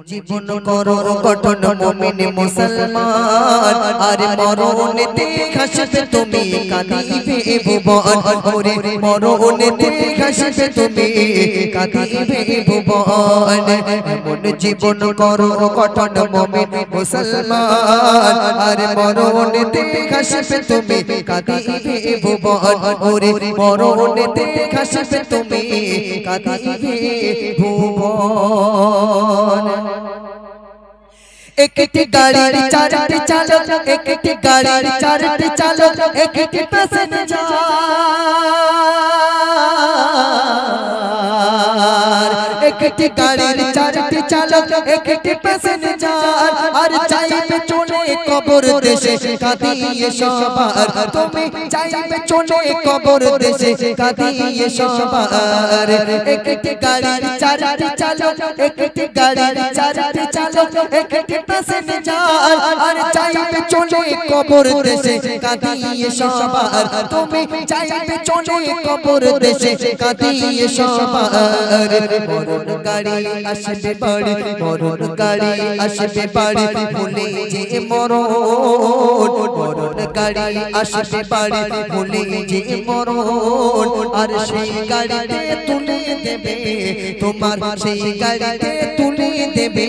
জীবন করো গঠন মুমিন মুসলমান আর মরণেতে খাসবে তুমি কাঁদিবে ভুবন ওরে মরণেতে খাসবে তুমি কাঁদিবে ভুবন এমন জীবন করো গঠন মুমিন মুসলমান আর মরণেতে খাসবে তুমি কাঁদিবে ভুবন ওরে মরণেতে খাসবে তুমি কাঁদিবে ভুবন একটি গাড়ির চারটি চালক একটি গাড়ির চারটি চালক একটি প্যাসেঞ্জার একটি গাড়ির চারটি চালক একটি প্যাসেঞ্জার আর চাইবে চলে কবর দেশে কাঁদিয়ে সবার তুমি চাইবে চলে কবর দেশে কাঁদিয়ে সবার একটি গাড়ির চারটি চালক একটি গাড়ির চারটি চালক একটি প্যাসেঞ্জার আর চাইবে চলে কবর দেশে কাঁদিয়ে সবার তুমি চাইবে চলে কবর দেশে কাঁদিয়ে সবার মরণ গাড়ি আসবে বাড়ি মরণ গাড়ি আসবে বাড়ি ভুলে যে মরণ মরণ গাড়ি আসবে বাড়ি ভুলে যে মরণ আর সেই গাড়িতে তুলে দেবে তোমার সেই গাড়িতে তুলে দেবে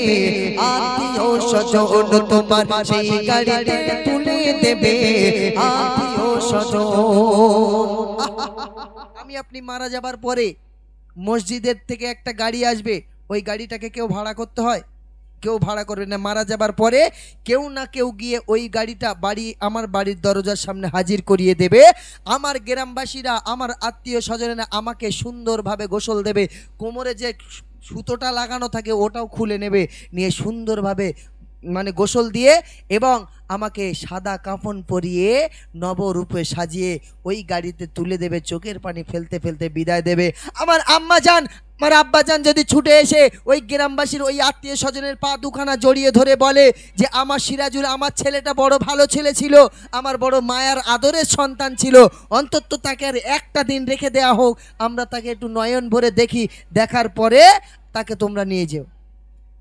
আত্মীয় স্বজন তোমার সেই গাড়িতে তুলে দেবে আত্মীয় স্বজন আমি আপনি মারা যাবার পরে মসজিদের থেকে একটা গাড়ি আসবে ওই গাড়িটাকে কেউ ভাড়া করতে হয় কেউ ভাড়া করবে না মারা যাবার পরে কেউ না কেউ গিয়ে ওই গাড়িটা আমার বাড়ির দরজার সামনে হাজির করিয়ে দেবে আমার গ্রামবাসীরা আমার আত্মীয় স্বজনেরা আমাকে সুন্দরভাবে গোসল দেবে কোমরে যে সুতোটা লাগানো থাকে ওটাও খুলে নেবে নিয়ে সুন্দরভাবে মানে গোসল দিয়ে এবং আমাকে সাদা কাফন পরিয়ে নবরূপে সাজিয়ে ওই গাড়িতে তুলে দেবে চোখের পানি ফেলতে ফেলতে বিদায় দেবে আমার আম্মা জান আমার আব্বা জান যদি ছুটে এসে ওই গ্রামবাসীর ওই আত্মীয় স্বজনের পা দুখানা জড়িয়ে ধরে বলে যে আমার সিরাজুল আমার ছেলেটা বড় ভালো ছেলে ছিল আমার বড় মায়ার আদরের সন্তান ছিল অন্তত তাকে আর একটা দিন রেখে দেয়া হোক আমরা তাকে একটু নয়ন ভরে দেখি দেখার পরে তাকে তোমরা নিয়ে যেও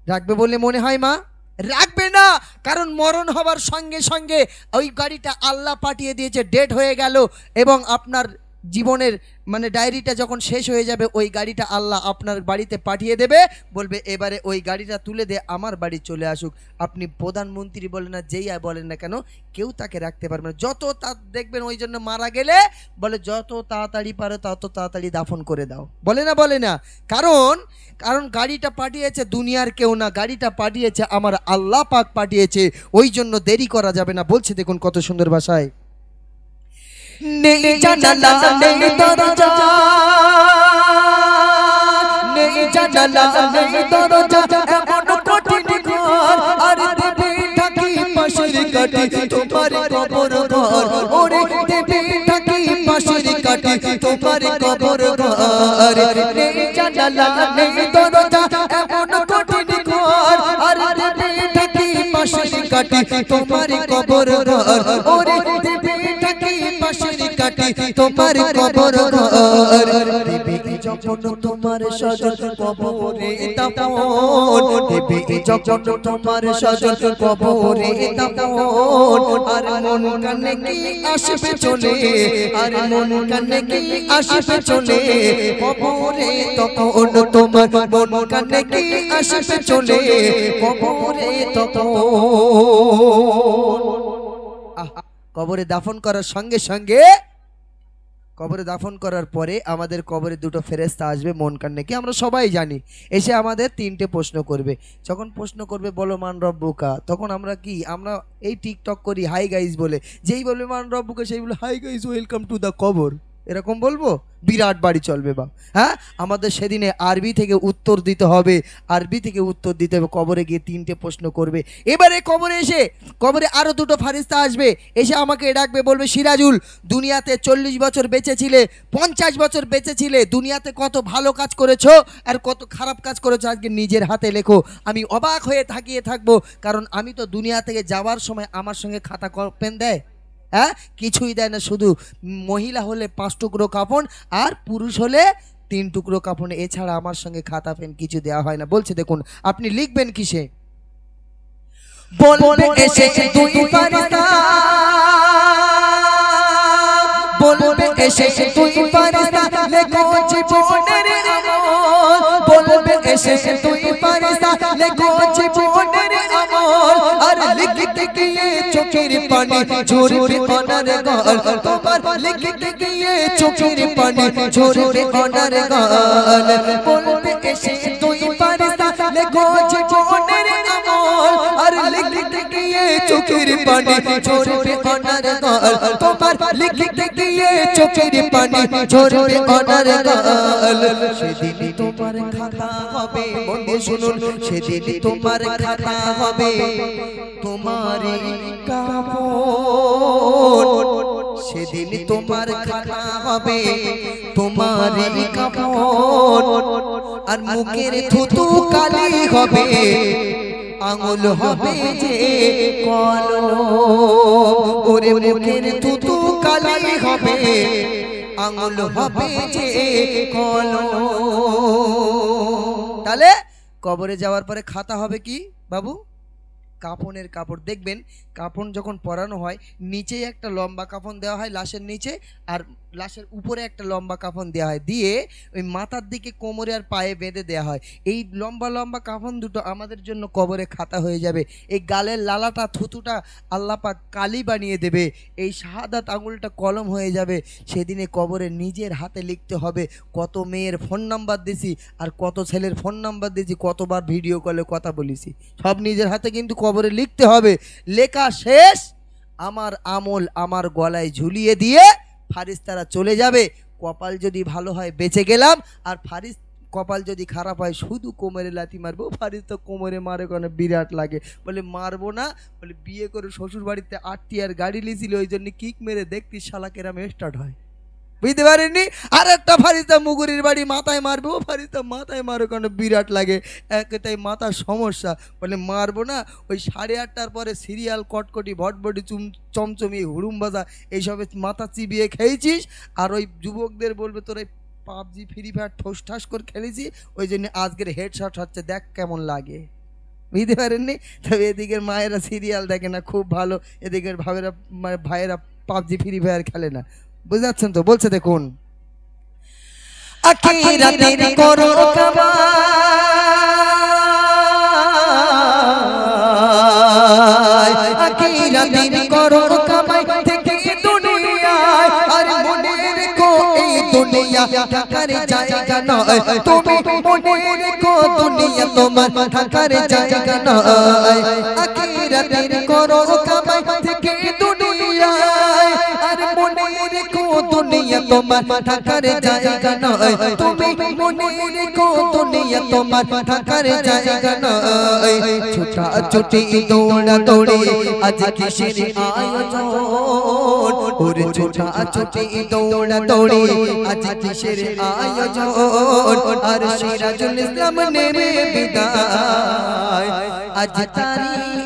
রাখবে বলে মনে হয় মা রাখবে না কারণ মরণ হবার সঙ্গে সঙ্গে ওই গাড়িটা আল্লাহ পাঠিয়ে দিয়েছে ডেট হয়ে গেল এবং আপনার জীবনের মানে ডায়েরিটা যখন শেষ হয়ে যাবে ওই গাড়িটা আল্লাহ আপনার বাড়িতে পাঠিয়ে দেবে বলবে এবারে ওই গাড়িটা তুলে দে আমার বাড়ি চলে আসুক আপনি প্রধানমন্ত্রী বলেন না যেই বলেন না কেন কেউ তাকে রাখতে পারবে না যত তা দেখবেন ওই জন্য মারা গেলে বলে যত তাড়াতাড়ি পারো তত তাড়াতাড়ি দাফন করে দাও বলে না কারণ গাড়িটা পাঠিয়েছে দুনিয়ার কেউ না গাড়িটা পাঠিয়েছে আমার আল্লাহ পাক পাঠিয়েছে ওই জন্য দেরি করা যাবে না বলছে দেখুন কত সুন্দর ভাষায় নেই জানালা নেই দরজা নেই জানালা নেই দরজা এমন কঠিন ঘর আর দেবে ঢাকি পাশের কাটি তোমার কবর ঘর ওরে দেবে ঢাকি পাশের কাটি তোমার কবর ঘর নেই জানালা নেই দরজা এমন কঠিন ঘর আর দেবে ঢাকি পাশের কাটি তোমার কবর ঘর ওরে দেবে ঢাকি পাশের কাটি তোমার কবর ঘর দেবে যখন তোমার স্বজন কবরে দাফন দেবে যখন তোমার স্বজন কবরে দাফন আর মন কানে কি আসবে চলে আর মন কানে কি আসবে চলে কবরে তখন তোমার মন কানে কি আসবে চলে কবরে তখন কবরে দাফন করার সঙ্গে সঙ্গে কবরে দাফন করার পরে আমাদের কবরে দুটো ফেরেশতা আসবে মন কান্নে কি আমরা সবাই জানি এসে আমাদের তিনটে প্রশ্ন করবে যখন প্রশ্ন করবে বলো মান রব্বুকা তখন আমরা এই টিকটক করি হাই গাইস বলে যেই বলবে মান রব্বুকা সেই বলে hi guys welcome to the কবর এরকম বলবো বিরাট বাড়ি চলবে বা হ্যাঁ আমাদের সেদিনে আরবি থেকে উত্তর দিতে হবে কবরে গিয়ে তিনটে প্রশ্ন করবে এবারে কবরে এসে কবরে আরো দুটো ফারিস্তা আসবে এসে আমাকে ডাকবে বলবে সিরাজুল দুনিয়াতে 40 বছর বেঁচে ছিলে 50 বছর বেঁচে ছিলে দুনিয়াতে কত ভালো কাজ করেছো আর কত খারাপ কাজ করেছো আজকে নিজের হাতে লেখো আমি অবাক হয়ে তাকিয়ে থাকবো কারণ আমি তো দুনিয়া থেকে যাওয়ার সময় আমার সঙ্গে খাতা পেন দেয় কিছুই দেয় না শুধু মহিলা হলে 5 টুকরো কাপড় আর পুরুষ হলে 3 টুকরো কাফনে, এছাড়া আমার সঙ্গে খাতা পেন কিছু দেওয়া হয় না। বলছে দেখুন, আপনি লিখবেন কিসে? বলবে এসে দুই ফারিস্তা, বলবে এসে দুই ফারিস্তা লেখো জীবনের আমল, বলবে এসে দুই ফারিস্তা লেখো জীবনের আমল, আর লিখতে গিয়ে চোখের পানি ঝরবে অনার গাল, তোমার লিখতে গিয়ে চোখের পানি ঝরবে অনার গাল। বলবে এসে দুই ফারিস্তা লেখো জীবনের আমল, আর লিখতে গিয়ে চোখের পানি ঝরবে অনার গাল, তোমার লিখতে গিয়ে চোখের পানি ঝরবে অনার গাল। সেদিন তোমার খাতা হবে, মনে শুনুন, সেদিন তোমার খাতা হবে তোমারই কাফন, সেদিন তোমার খাতা হবে তোমারই কাফন, আর মুখের থুতু কালি হবে, আঙুল হবে যে কলম, ওরে মুখের থুতু কালি হবে, আঙুল হবে যে কলম। তাহলে কবরে যাওয়ার পরে খাতা হবে কি বাবু? কাফনের কাপড়। দেখবেন কাফন যখন পরানো হয় নিচেই একটা লম্বা কাফন দেওয়া হয় লাশের নিচে, আর লাশের উপরে একটা লম্বা কাফন দেওয়া হয়, দিয়ে ওই মাথার দিকে কোমরে আর পায়ে বেঁধে দেওয়া হয়। এই লম্বা লম্বা কাফন দুটো আমাদের জন্য কবরে খাতা হয়ে যাবে। এই গালের লালাটা থুতুটা আল্লাহ পাক কালি বানিয়ে দেবে, এই শাহাদাত আঙুলটা কলম হয়ে যাবে। সেদিনে কবরে নিজের হাতে লিখতে হবে কত মেয়ের ফোন নাম্বার দিছি, আর কত ছেলের ফোন নাম্বার দিয়েছি, কতবার ভিডিও কলে কথা বলেছি, সব নিজের হাতে কিন্তু কবরে লিখতে হবে। লেখা শেষ, আমার আমল আমার গলায় ঝুলিয়ে দিয়ে ফারিস্তারা চলে যাবে। কপাল যদি ভালো হয় বেঁচে গেলাম, আর কপাল যদি খারাপ হয় শুধু কোমরে লাথি মারবো। ফারিস্তা কোমরে মারে কেন? বিরাট লাগে। বলে মারবো না, বলে বিয়ে করে শ্বশুর বাড়িতে 8টি আর গাড়ি লিয়েছিল, ওই জন্য কিক মেরে দেখতি শালা কেরাম স্টার্ট হয়, বুঝতে পারেননি? আর একটা ফারিস্তা মুগুরির বাড়ি মাথায় মারবো, ফারিস্তা মাথায় মারো কেন? বিরাট লাগে। তাই মাথার সমস্যা, বলে মারবো না। ওই 8:30টার পরে সিরিয়াল, কটকটি, ভটভটি, চমচমি, হুড়ুম বাজা এইসবে মাথা চিবিয়ে খেয়েছিস, আর ওই যুবকদের বলবে তোর এই পাবজি ফ্রি ফায়ার ঠোস ঠাস করে খেলেছি, ওই জন্য আজকের হেডশট হচ্ছে, দেখ কেমন লাগে, বুঝতে পারেননি? তবে এদিকের মায়েরা সিরিয়াল দেখে না, খুব ভালো। এদিকের ভাইয়েরা পাবজি ফ্রি ফায়ার খেলে না, বুঝতে পারছেন তো? বলছে দেখুন, আখিরাতের করো কামাই, আখিরাতের করো কামাই থেকে দুনিয়ায়, আর মনে রেখো এই দুনিয়া থাকার জায়গা নয়, তুমি মনে রেখো দুনিয়া তোমার থাকার জায়গা নয়। আখিরাতের করো কামাই থেকে দুনিয়ায়, আর মনে রেখো দুনিয়া তোমার থাকার জায়গা নয়, তুমি মনে রেখো দুনিয়া তোমার থাকার জায়গা নয়। ছোটা ছুটি দৌড়া দৌড়ি আজ কিসের আয়োজন, ওরে ছোটা ছুটি দৌড়া দৌড়ি আজ কিসের আয়োজন, আর সিরাজুল ইসলাম নেবে বিদায়, আজ তারিখ